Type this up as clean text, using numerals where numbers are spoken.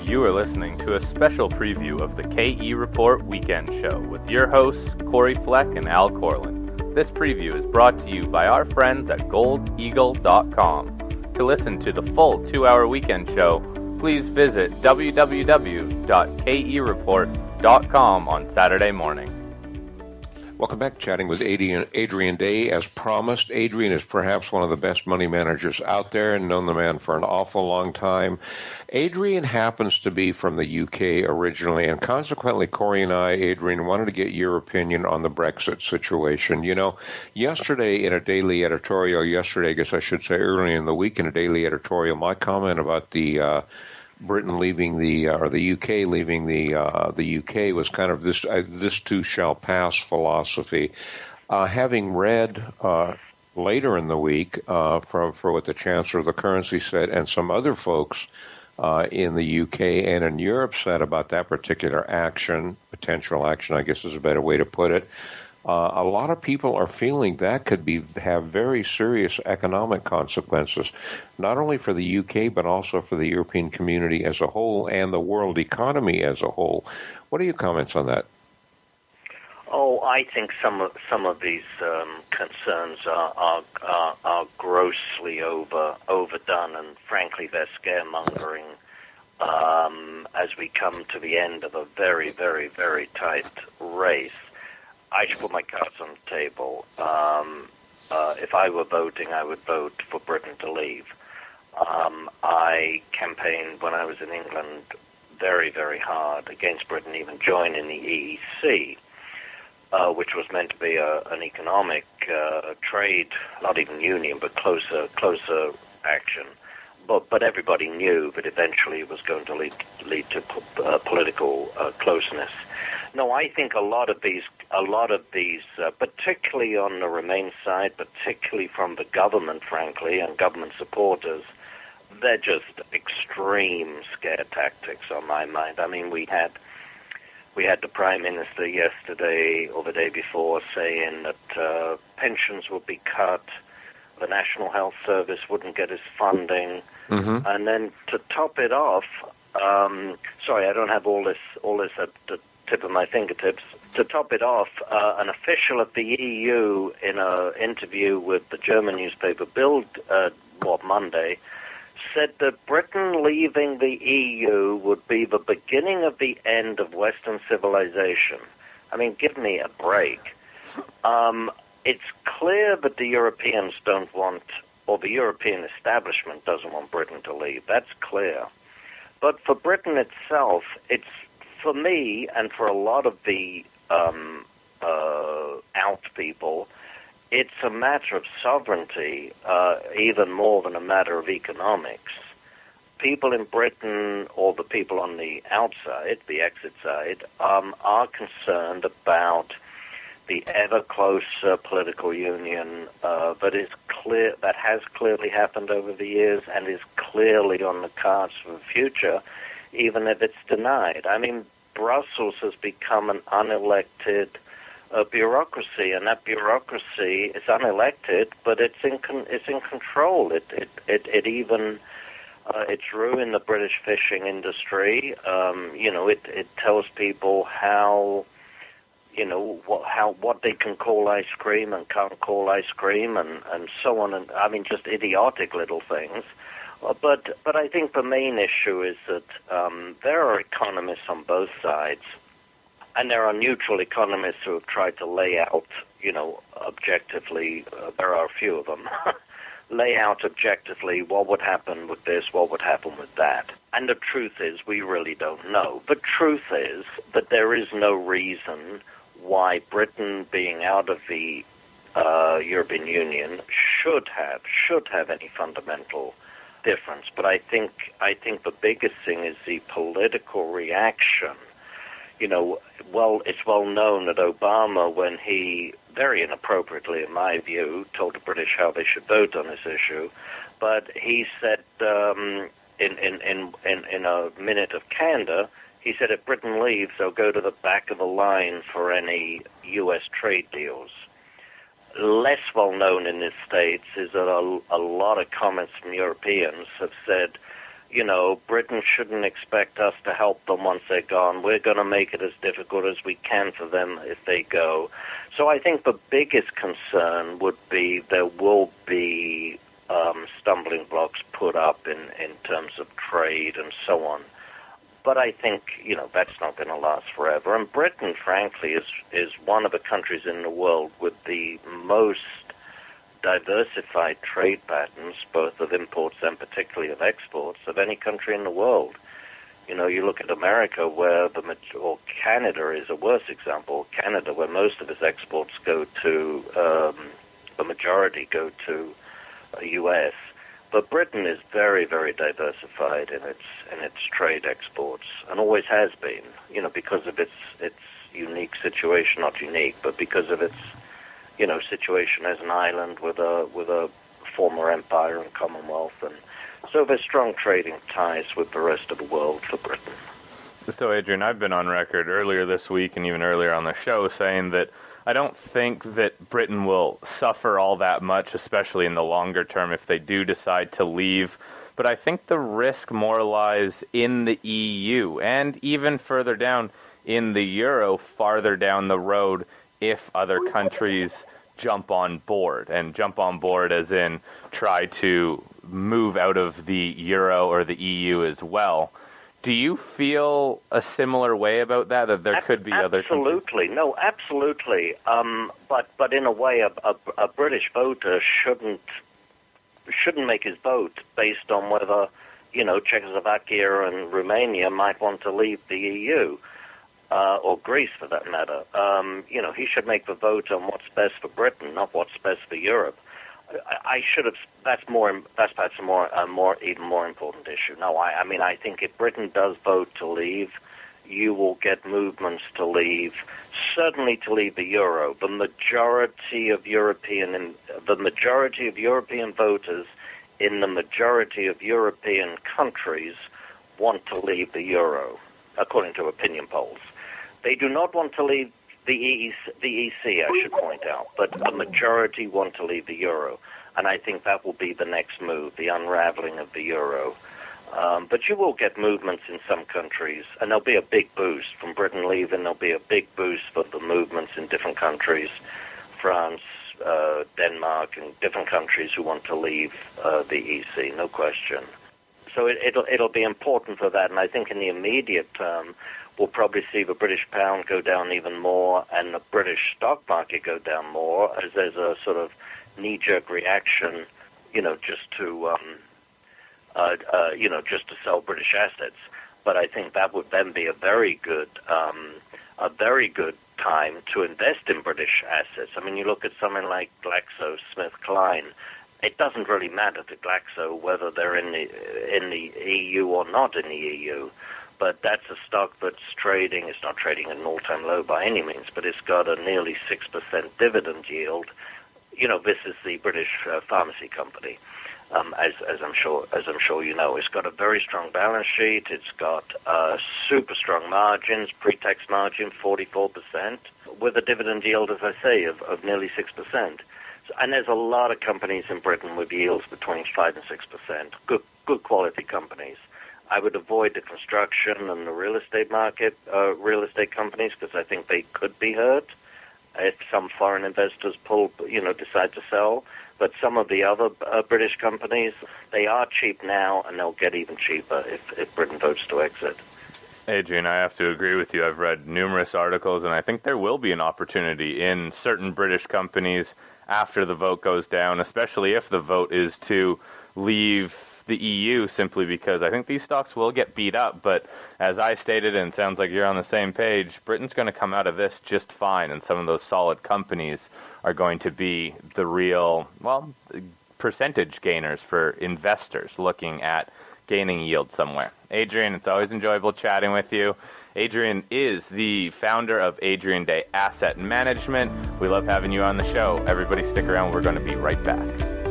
You are listening to a special preview of the KE Report Weekend Show with your hosts, Corey Fleck and Al Corlin. This preview is brought to you by our friends at goldeagle.com. To listen to the full 2-hour weekend show, please visit www.kereport.com on Saturday morning. Welcome back. Chatting with Adrian Day. As promised, Adrian is perhaps one of the best money managers out there and known the man for an awful long time. Adrian happens to be from the UK originally, and consequently, Corey and I, Adrian, wanted to get your opinion on the Brexit situation. You know, yesterday in a daily editorial, I guess I should say early in the week in a daily editorial, my comment about the Britain leaving the UK leaving the UK was kind of this too shall pass philosophy. Having read later in the week for what the Chancellor of the Currency said and some other folks in the UK and in Europe said about that particular potential action, I guess is a better way to put it. A lot of people are feeling that could have very serious economic consequences, not only for the UK, but also for the European community as a whole and the world economy as a whole. What are your comments on that? Oh, I think some of these concerns are grossly overdone, and frankly, they're scaremongering as we come to the end of a very, very, very tight race. I should put my cards on the table. If I were voting, I would vote for Britain to leave. I campaigned when I was in England very, very hard against Britain even joining the EEC, which was meant to be an economic trade, not even union, but closer action. But everybody knew that eventually it was going to lead to political closeness. No, I think a lot of these, particularly on the Remain side, particularly from the government, frankly, and government supporters, they're just extreme scare tactics on my mind. I mean, we had the Prime Minister yesterday or the day before saying that pensions would be cut, the National Health Service wouldn't get its funding, and then to top it off, sorry, I don't have all this at the tip of my fingertips. To top it off, an official at the EU in an interview with the German newspaper Bild, Monday, said that Britain leaving the EU would be the beginning of the end of Western civilization. I mean, give me a break. It's clear that the Europeans don't want, or the European establishment doesn't want Britain to leave. That's clear. But for Britain itself, it's, for me and for a lot of the out people, it's a matter of sovereignty, even more than a matter of economics. People in Britain, or the people on the outside, the exit side, are concerned about the ever closer political union that has clearly happened over the years and is clearly on the cards for the future, even if it's denied. I mean, Brussels has become an unelected bureaucracy, and that bureaucracy is unelected, but it's in control. It's ruined the British fishing industry. It tells people how what they can call ice cream and can't call ice cream, and so on. And I mean, just idiotic little things. But I think the main issue is that there are economists on both sides, and there are neutral economists who have tried to lay out, objectively, there are a few of them, lay out objectively what would happen with this, what would happen with that. And the truth is, we really don't know. The truth is that there is no reason why Britain being out of the European Union should have any fundamental difference. But I think the biggest thing is the political reaction. It's well known that Obama, when he, very inappropriately in my view, told the British how they should vote on this issue, but he said in a minute of candor, he said if Britain leaves, they'll go to the back of the line for any U.S. trade deals. Less well known in the States is that a lot of comments from Europeans have said, Britain shouldn't expect us to help them once they're gone. We're going to make it as difficult as we can for them if they go. So I think the biggest concern would be there will be stumbling blocks put up in terms of trade and so on. But I think, that's not going to last forever. And Britain, frankly, is one of the countries in the world with the most diversified trade patterns, both of imports and particularly of exports, of any country in the world. You look at America, or Canada is a worse example. Canada, where most of its exports go to, the majority go to U.S. But Britain is very, very diversified in its trade exports, and always has been. Because of its unique situation, not unique, but because of its situation as an island with a former empire and commonwealth, and so there's strong trading ties with the rest of the world for Britain. So, Adrian, I've been on record earlier this week and even earlier on the show saying that I don't think that Britain will suffer all that much, especially in the longer term, if they do decide to leave. But I think the risk more lies in the EU and even further down in the euro, farther down the road, if other countries jump on board, and jump on board as in try to move out of the euro or the EU as well. Do you feel a similar way about that there could be other countries? Absolutely. No, absolutely. But in a way, a British voter shouldn't make his vote based on whether, Czechoslovakia and Romania might want to leave the EU. Or Greece, for that matter. He should make the vote on what's best for Britain, not what's best for Europe. I should have. That's perhaps a even more important issue. No, I think if Britain does vote to leave, you will get movements to leave. Certainly to leave the euro. The majority of European voters in the majority of European countries want to leave the euro, according to opinion polls. They do not want to leave the EC, I should point out, but a majority want to leave the euro. And I think that will be the next move, the unraveling of the euro. But you will get movements in some countries, and there'll be a big boost from Britain leaving. There'll be a big boost for the movements in different countries, France, Denmark, and different countries who want to leave the EC, no question. So it'll be important for that, and I think in the immediate term, we'll probably see the British pound go down even more and the British stock market go down more, as there's a sort of knee-jerk reaction, just to sell British assets. But I think that would then be a very good time to invest in British assets. I mean, you look at something like GlaxoSmithKline. It doesn't really matter to Glaxo whether they're in the EU or not in the EU. But that's a stock that's trading. It's not trading at an all-time low by any means, but it's got a nearly 6% dividend yield. This is the British pharmacy company, as I'm sure you know. It's got a very strong balance sheet. It's got super strong margins, pre-tax margin 44%, with a dividend yield, as I say, of nearly 6%. And there's a lot of companies in Britain with yields between 5 and 6%. Good quality companies. I would avoid the construction and the real estate market, real estate companies, because I think they could be hurt if some foreign investors decide to sell. But some of the other British companies, they are cheap now, and they'll get even cheaper if Britain votes to exit. Adrian, I have to agree with you. I've read numerous articles, and I think there will be an opportunity in certain British companies after the vote goes down, especially if the vote is to leave the EU, simply because I think these stocks will get beat up. But as I stated, and it sounds like you're on the same page, Britain's going to come out of this just fine, and some of those solid companies are going to be the real, percentage gainers for investors looking at gaining yield somewhere. Adrian, it's always enjoyable chatting with you. Adrian is the founder of Adrian Day Asset Management. We love having you on the show. Everybody stick around. We're going to be right back.